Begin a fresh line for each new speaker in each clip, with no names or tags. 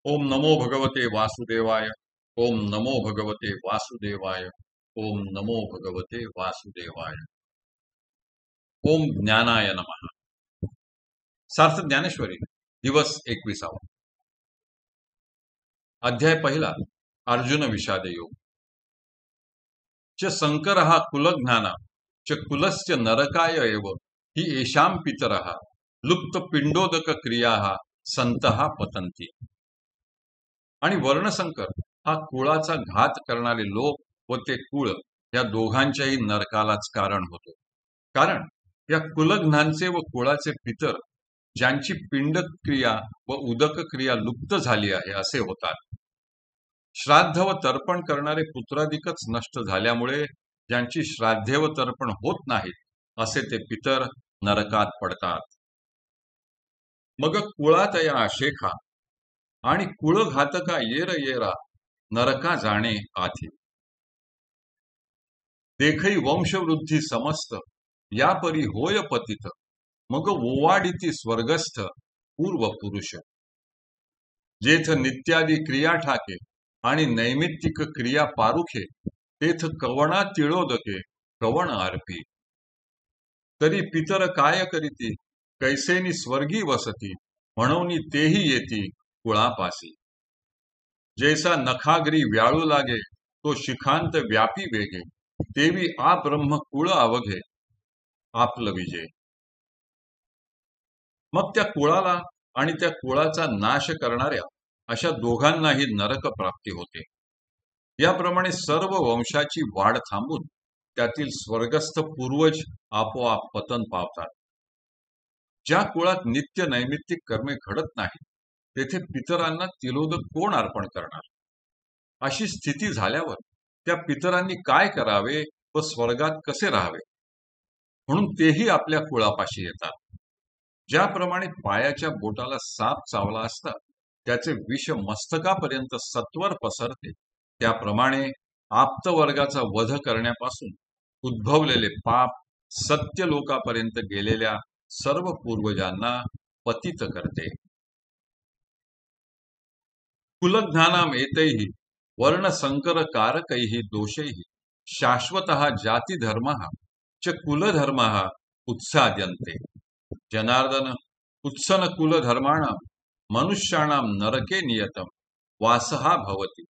ओम नमो भगवते वासुदेवाय। ओम नमो भगवते वासुदेवाय। ओम नमो भगवते वासुदेवाय। ओम ज्ञानाय नमः। सार्थ ज्ञानेश्वरी दिवस 21. अध्याय पहिला, अर्जुन विषाद योग। च शंकरः कुलज्ञाना च कुलस्य नरकाय एव हि येषां पितरः लुप्त पिंडोदक क्रियाः संतः पतंती। आणि वर्णशंकर हा कुळाचा घात करणारे लोक व ते कुळ या दोघांच्याही नरकालाच कारण होतो। कारण या कुलज्ञांचे व कुळाचे पितर ज्यांची पिंड क्रिया व उदक क्रिया लुप्त झाली आहे असे होतात। श्राद्ध व तर्पण करणारे पुत्राधिकच नष्ट झाल्यामुळे ज्यांची श्राद्धे व तर्पण होत नाहीत असे ते पितर नरकात पडतात। मग कुळातया आशेखा आणि कुळघातका येर येरा नरका जाणे आधी। देखई वंशवृद्धी समस्त या परी होय पतित मग ओवाडिती स्वर्गस्थ पूर्व पुरुष। जेथ नित्यादी क्रिया ठाके आणि नैमित्तिक क्रिया पारुखे तेथ कवणा तिळोदके कवण अर्पी। तरी पितर काय करीती कैसेनी स्वर्गी वसती म्हणून तेही येती कुळापासी। जैसा नखाग्री व्याळू लागे तो शिखांत व्यापी वेगे तेवी आ ब्रह्म कुळ अवघे आपलं विजय। मग त्या कुळाला आणि त्या कुळाचा नाश करणाऱ्या अशा दोघांनाही नरक प्राप्ती होते। याप्रमाणे सर्व वंशाची वाढ थांबून त्यातील स्वर्गस्थ पूर्वज आपोआप पतन पावतात। ज्या कुळात नित्य नैमित्तिक कर्मे घडत नाही तेथे पितरांना तिलोदक कोण अर्पण करणार। अशी स्थिती झाल्यावर त्या पितरांनी काय करावे व स्वर्गात कसे राहावे म्हणून तेही आपल्या कुळापाशी येतात। ज्याप्रमाणे पायाच्या बोटाला साप चावला असता त्याचे विष मस्तकापर्यंत सत्वर पसरते त्याप्रमाणे आप्तवर्गाचा वध करण्यापासून उद्भवलेले पाप सत्य लोकापर्यंत गेलेल्या सर्व पूर्वजांना पतित करते। कुलज्ञानाम एतैहि वर्ण संकर कारकैहि दोषैहि शाश्वतः जाती धर्मः च कुलधर्मः उत्साद्यन्ते। जनार्दन उत्सन कुलधर्माणां मनुष्याणां नरके नियतम वासहा भवति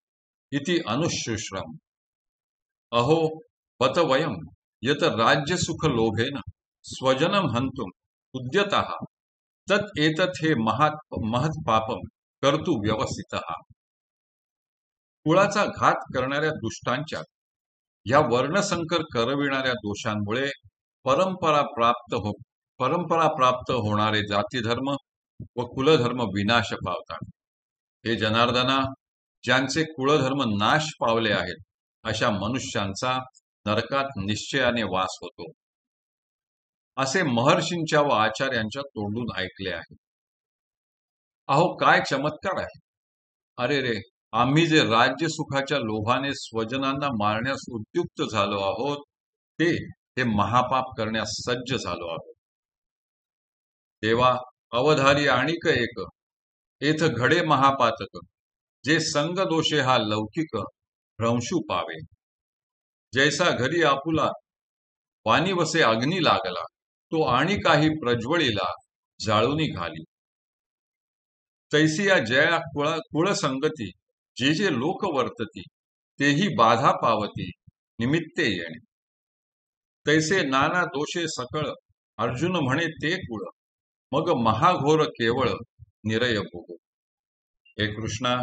इति अनुशुश्रम। अहो बत वयं यत राज्य सुख लोभेन स्वजनम हंतुम उद्यतः तत् एतत् हे महत् पापम कर्तु व्यवसितः। कुळाचा घात करणाऱ्या दुष्टांच्या या वर्णसंकर करविणाऱ्या दोषांमुळे परंपरा प्राप्त होणारे जातीधर्म व कुलधर्म विनाश पावतात। हे जनार्दना, ज्यांचे कुळधर्म नाश पावले आहेत अशा मनुष्यांचा नरकात निश्चयाने वास होतो असे महर्षींच्या व आचार्यांच्या तोंडून ऐकले आहे। अहो काय चमत्कार आहे। अरे रे, आम्ही जे राज्य सुखाच्या लोभाने स्वजनांना मारण्यास उद्युक्त झालो आहोत ते हे महापाप करण्यास सज्ज झालो आहोत। देवा अवधारी आणिक एक येथ घडे महापातक जे संग दोषे हा लौकिक भ्रंशू पावे। जैसा घरी आपुला वाणी वसे अग्नी लागला तो आणि काही प्रज्वळीला जाळूनी घाली। तैसी या जया कुळसंगती जे जे लोक वर्तती तेही बाधा पावती निमित्ते येणे। तैसे नाना दोषे सकळ अर्जुन म्हणे ते कुळ मग महाघोर केवळ निरय भोगो। हे कृष्णा,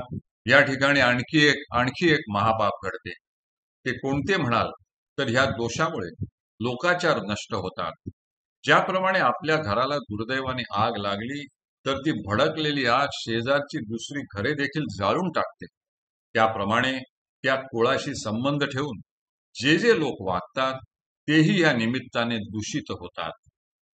या ठिकाणी आणखी एक महापाप घडते। ते कोणते म्हणाल तर ह्या दोषामुळे लोकाचार नष्ट होतात। ज्याप्रमाणे आपल्या घराला दुर्दैवाने आग लागली तर ती भडकलेली आग शेजारची दुसरी घरे देखील जाळून टाकते त्याप्रमाणे त्या कुळाशी संबंध ठेवून जे जे लोक वागतात तेही या निमित्ताने दूषित होतात।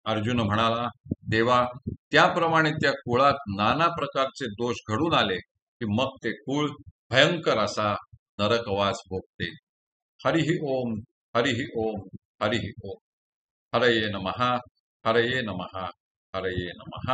अर्जुन म्हणाला, देवा त्याप्रमाणे त्या कुळात नाना प्रकारचे दोष घडून आले की मग ते कुळ भयंकर असा नरकवास भोगते। हरिहि ओम हरिहि ओम हरिहि ओम। हरये नमः हरये नमः हरये नमः।